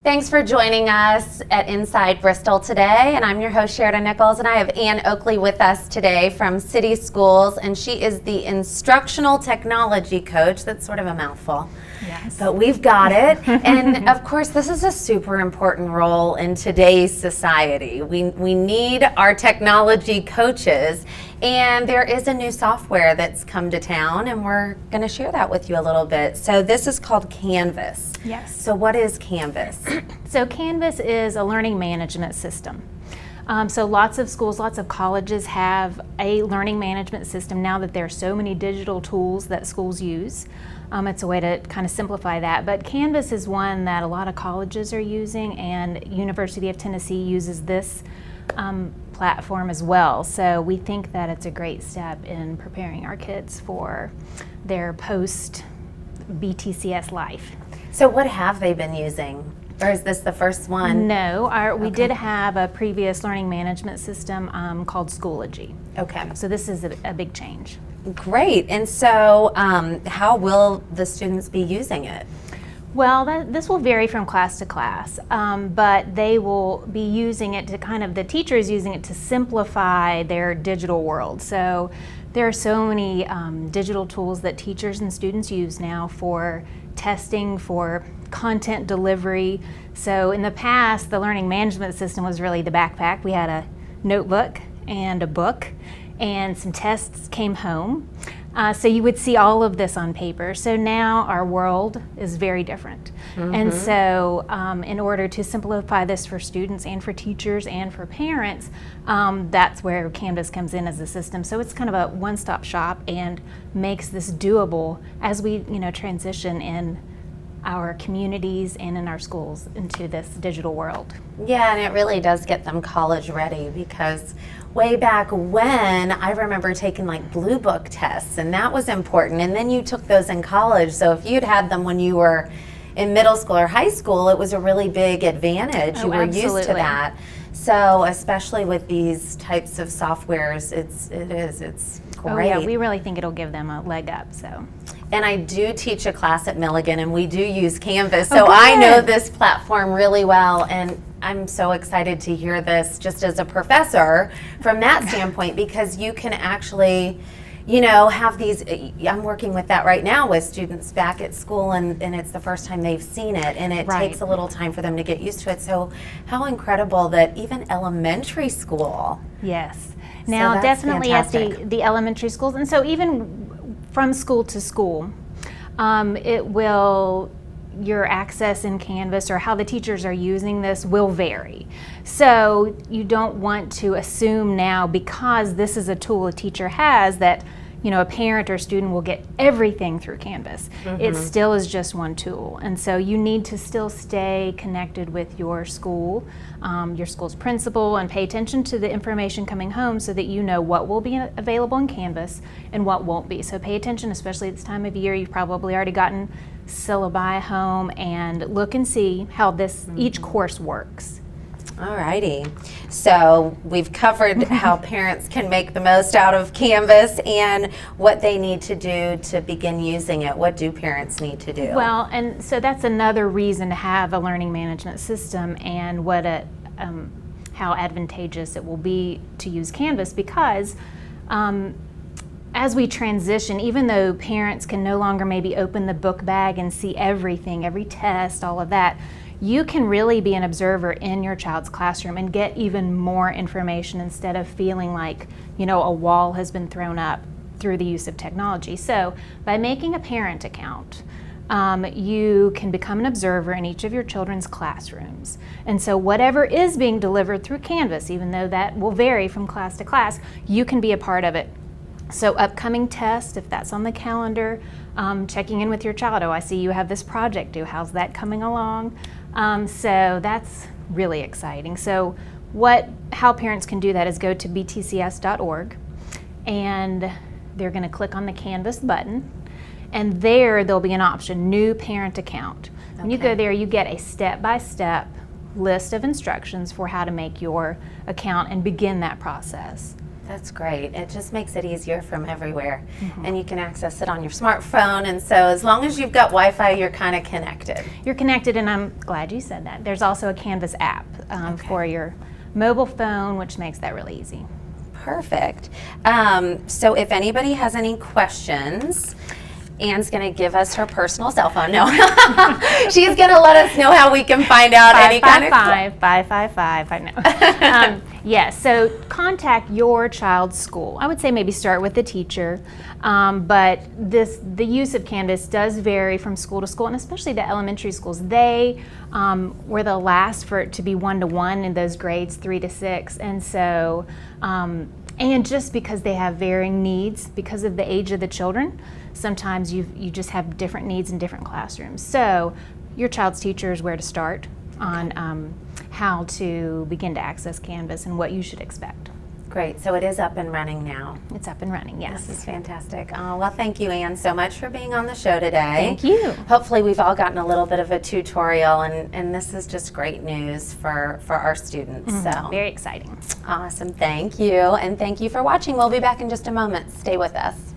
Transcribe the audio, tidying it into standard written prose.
Thanks for joining us at Inside Bristol today, and I'm your host Sheridan Nichols, and I have Ann Oakley with us today from City Schools, and she is the Instructional Technology Coach. That's sort of a mouthful. Yes. But we've got it. And of course, this is a super important role in today's society. We need our technology coaches, and there is a new software that's come to town, and we're going to share that with you a little bit. So this is called Canvas. Yes. So what is Canvas? So Canvas is a learning management system. So lots of schools, lots of colleges have a learning management system now that there are so many digital tools that schools use. It's a way to kind of simplify that. But Canvas is one that a lot of colleges are using, and University of Tennessee uses this platform as well. So we think that it's a great step in preparing our kids for their post-BTCS life. So what have they been using? Or is this the first one? No, we did have a previous learning management system called Schoology. Okay. So this is a big change. Great. And so how will the students be using it? Well, this will vary from class to class, but they will be using it to the teacher is using it to simplify their digital world. So there are so many digital tools that teachers and students use now for testing, for content delivery. So in the past, the learning management system was really the backpack. We had a notebook and a book, and some tests came home. So you would see all of this on paper. So now our world is very different. And so in order to simplify this for students and for teachers and for parents, that's where Canvas comes in as a system. So it's kind of a one-stop shop and makes this doable as we transition in our communities and in our schools into this digital world. Yeah, and it really does get them college ready, because way back when, I remember taking like blue book tests, and that was important, and then you took those in college. So if you'd had them when you were in middle school or high school, it was a really big advantage. You were absolutely. used to that. So especially with these types of softwares, it's great. Oh yeah, we really think it'll give them a leg up. So. And I do teach a class at Milligan, and we do use Canvas, so I know this platform really well, and I'm so excited to hear this just as a professor from that standpoint, because you can actually, have these, I'm working with that right now with students back at school, and it's the first time they've seen it, and it takes a little time for them to get used to it. So how incredible that even elementary school. Yes. Now definitely fantastic. At the elementary schools, and so even from school to school, your access in Canvas or how the teachers are using this will vary. So you don't want to assume now, because this is a tool a teacher has, that a parent or student will get everything through Canvas. It still is just one tool, and so you need to still stay connected with your school's principal, and pay attention to the information coming home so that you know what will be available in Canvas and what won't be. So pay attention, especially at this time of year. You've probably already gotten syllabi home, and look and see how each course works. Alrighty, so we've covered how parents can make the most out of Canvas and what they need to do to begin using it. What do parents need to do? Well, and so that's another reason to have a learning management system, and how advantageous it will be to use Canvas, because as we transition, even though parents can no longer maybe open the book bag and see everything, every test, all of that, you can really be an observer in your child's classroom and get even more information instead of feeling like, a wall has been thrown up through the use of technology. So by making a parent account, you can become an observer in each of your children's classrooms. And so whatever is being delivered through Canvas, even though that will vary from class to class, you can be a part of it. So upcoming tests, if that's on the calendar, checking in with your child. Oh, I see you have this project due. How's that coming along? So that's really exciting. So how parents can do that is go to btcs.org, and they're going to click on the Canvas button, and there'll be an option, New Parent Account. When you go there, you get a step-by-step list of instructions for how to make your account and begin that process. That's great. It just makes it easier from everywhere. And you can access it on your smartphone. And so as long as you've got Wi-Fi, you're kind of connected. You're connected, and I'm glad you said that. There's also a Canvas app for your mobile phone, which makes that really easy. Perfect. So if anybody has any questions, Anne's going to give us her personal cell phone. No, she's going to let us know how we can find out any kind of 555. I know. Yes, so contact your child's school. I would say maybe start with the teacher, but the use of Canvas does vary from school to school, and especially the elementary schools. They were the last for it to be one-to-one in those grades 3 to 6, and so and just because they have varying needs because of the age of the children, sometimes you just have different needs in different classrooms. So your child's teacher is where to start on how to begin to access Canvas and what you should expect. Great. So it is up and running now. It's up and running, yes. This is fantastic. Oh, well, thank you, Anne, so much for being on the show today. Thank you. Hopefully we've all gotten a little bit of a tutorial, and this is just great news for our students. So Very exciting. awesome. Thank you. And thank you for watching. We'll be back in just a moment. Stay with us.